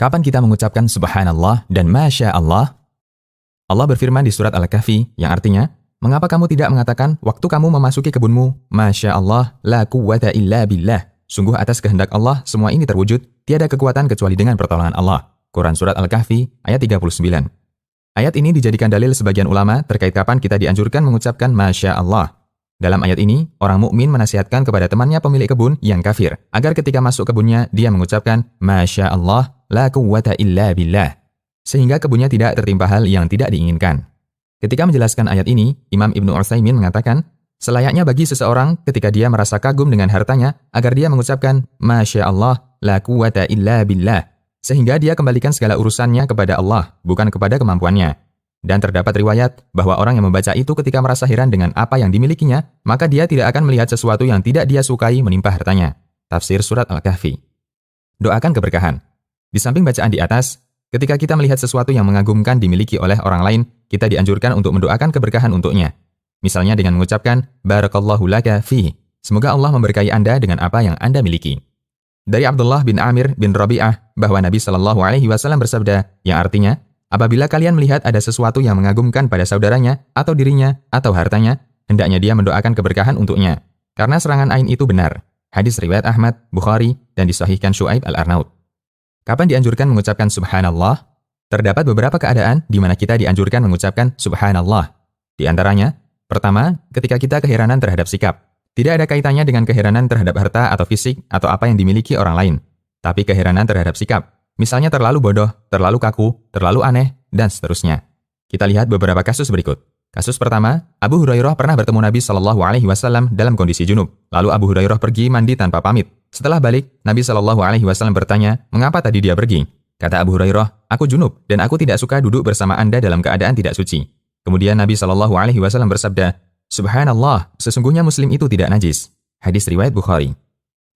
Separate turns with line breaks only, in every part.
Kapan kita mengucapkan subhanallah dan masya Allah? Allah berfirman di surat Al-Kahfi yang artinya, mengapa kamu tidak mengatakan waktu kamu memasuki kebunmu, masya Allah, la quwwata illa billah. Sungguh atas kehendak Allah semua ini terwujud, tiada kekuatan kecuali dengan pertolongan Allah. Quran surat Al-Kahfi ayat 39. Ayat ini dijadikan dalil sebagian ulama terkait kapan kita dianjurkan mengucapkan masya Allah. Dalam ayat ini, orang mukmin menasihatkan kepada temannya pemilik kebun yang kafir, agar ketika masuk kebunnya dia mengucapkan masya Allah, la quwwata illa billah, sehingga kebunnya tidak tertimpa hal yang tidak diinginkan. Ketika menjelaskan ayat ini, Imam Ibnu Utsaimin mengatakan, selayaknya bagi seseorang ketika dia merasa kagum dengan hartanya, agar dia mengucapkan masya Allah, la quwwata illa billah, sehingga dia kembalikan segala urusannya kepada Allah, bukan kepada kemampuannya. Dan terdapat riwayat bahwa orang yang membaca itu ketika merasa heran dengan apa yang dimilikinya, maka dia tidak akan melihat sesuatu yang tidak dia sukai menimpa hartanya. Tafsir surat Al-Kahfi. Doakan keberkahan. Di samping bacaan di atas, ketika kita melihat sesuatu yang mengagumkan dimiliki oleh orang lain, kita dianjurkan untuk mendoakan keberkahan untuknya. Misalnya dengan mengucapkan, Barakallahu laka fi. Semoga Allah memberkahi Anda dengan apa yang Anda miliki. Dari Abdullah bin Amir bin Rabi'ah, bahwa Nabi SAW bersabda, yang artinya, apabila kalian melihat ada sesuatu yang mengagumkan pada saudaranya, atau dirinya, atau hartanya, hendaknya dia mendoakan keberkahan untuknya. Karena serangan ain itu benar. Hadis riwayat Ahmad, Bukhari, dan disahihkan Syu'aib al-Arnaud. Kapan dianjurkan mengucapkan subhanallah? Terdapat beberapa keadaan di mana kita dianjurkan mengucapkan subhanallah. Di antaranya, pertama, ketika kita keheranan terhadap sikap. Tidak ada kaitannya dengan keheranan terhadap harta atau fisik atau apa yang dimiliki orang lain. Tapi keheranan terhadap sikap. Misalnya terlalu bodoh, terlalu kaku, terlalu aneh, dan seterusnya. Kita lihat beberapa kasus berikut. Kasus pertama, Abu Hurairah pernah bertemu Nabi SAW dalam kondisi junub. Lalu Abu Hurairah pergi mandi tanpa pamit. Setelah balik, Nabi SAW bertanya, mengapa tadi dia pergi? Kata Abu Hurairah, aku junub dan aku tidak suka duduk bersama Anda dalam keadaan tidak suci. Kemudian Nabi SAW bersabda, Subhanallah, sesungguhnya Muslim itu tidak najis. Hadis riwayat Bukhari.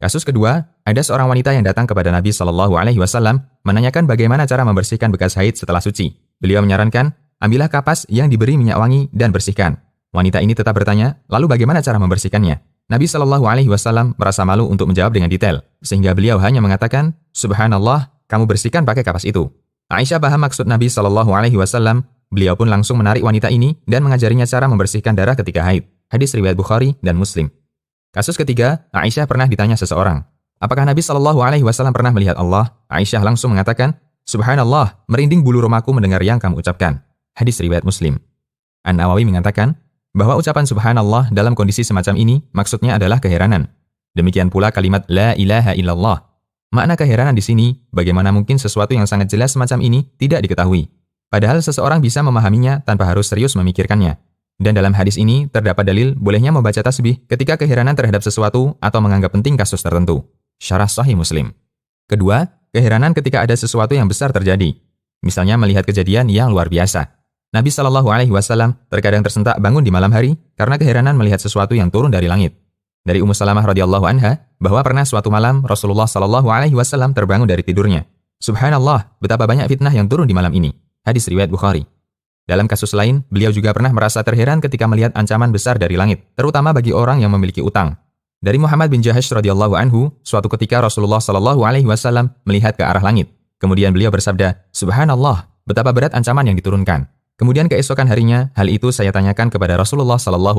Kasus kedua, ada seorang wanita yang datang kepada Nabi SAW menanyakan bagaimana cara membersihkan bekas haid setelah suci. Beliau menyarankan, ambillah kapas yang diberi minyak wangi dan bersihkan. Wanita ini tetap bertanya, lalu bagaimana cara membersihkannya? Nabi SAW merasa malu untuk menjawab dengan detail, sehingga beliau hanya mengatakan, Subhanallah, kamu bersihkan pakai kapas itu. Aisyah paham maksud Nabi SAW, beliau pun langsung menarik wanita ini dan mengajarinya cara membersihkan darah ketika haid. Hadis riwayat Bukhari dan Muslim. Kasus ketiga, Aisyah pernah ditanya seseorang, apakah Nabi SAW pernah melihat Allah? Aisyah langsung mengatakan, Subhanallah, merinding bulu romaku mendengar yang kamu ucapkan. Hadis riwayat Muslim. An-Nawawi mengatakan, bahwa ucapan subhanallah dalam kondisi semacam ini maksudnya adalah keheranan. Demikian pula kalimat la ilaha illallah. Makna keheranan di sini, bagaimana mungkin sesuatu yang sangat jelas semacam ini tidak diketahui. Padahal seseorang bisa memahaminya tanpa harus serius memikirkannya. Dan dalam hadis ini terdapat dalil bolehnya membaca tasbih ketika keheranan terhadap sesuatu atau menganggap penting kasus tertentu. Syarah Sahih Muslim. Kedua, keheranan ketika ada sesuatu yang besar terjadi. Misalnya melihat kejadian yang luar biasa. Nabi SAW terkadang tersentak bangun di malam hari karena keheranan melihat sesuatu yang turun dari langit. Dari Ummu Salamah radhiyallahu anha bahwa pernah suatu malam Rasulullah SAW terbangun dari tidurnya. Subhanallah, betapa banyak fitnah yang turun di malam ini. Hadis riwayat Bukhari. Dalam kasus lain, beliau juga pernah merasa terheran ketika melihat ancaman besar dari langit, terutama bagi orang yang memiliki utang. Dari Muhammad bin Jahash radhiyallahu anhu, suatu ketika Rasulullah SAW melihat ke arah langit. Kemudian beliau bersabda, Subhanallah, betapa berat ancaman yang diturunkan. Kemudian keesokan harinya, hal itu saya tanyakan kepada Rasulullah SAW.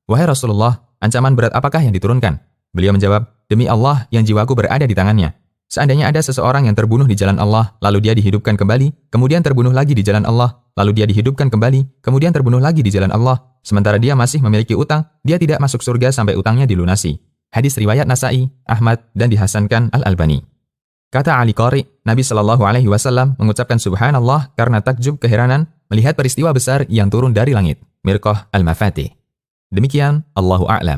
Wahai Rasulullah, ancaman berat apakah yang diturunkan? Beliau menjawab, demi Allah yang jiwaku berada di tangannya. Seandainya ada seseorang yang terbunuh di jalan Allah, lalu dia dihidupkan kembali, kemudian terbunuh lagi di jalan Allah, lalu dia dihidupkan kembali, kemudian terbunuh lagi di jalan Allah, sementara dia masih memiliki utang, dia tidak masuk surga sampai utangnya dilunasi. Hadis riwayat Nasa'i, Ahmad, dan dihasankan Al-Albani. Kata Ali Qari, Nabi SAW mengucapkan subhanallah karena takjub keheranan melihat peristiwa besar yang turun dari langit. Mirqah Al-Mafatih. Demikian, Allahu a'lam.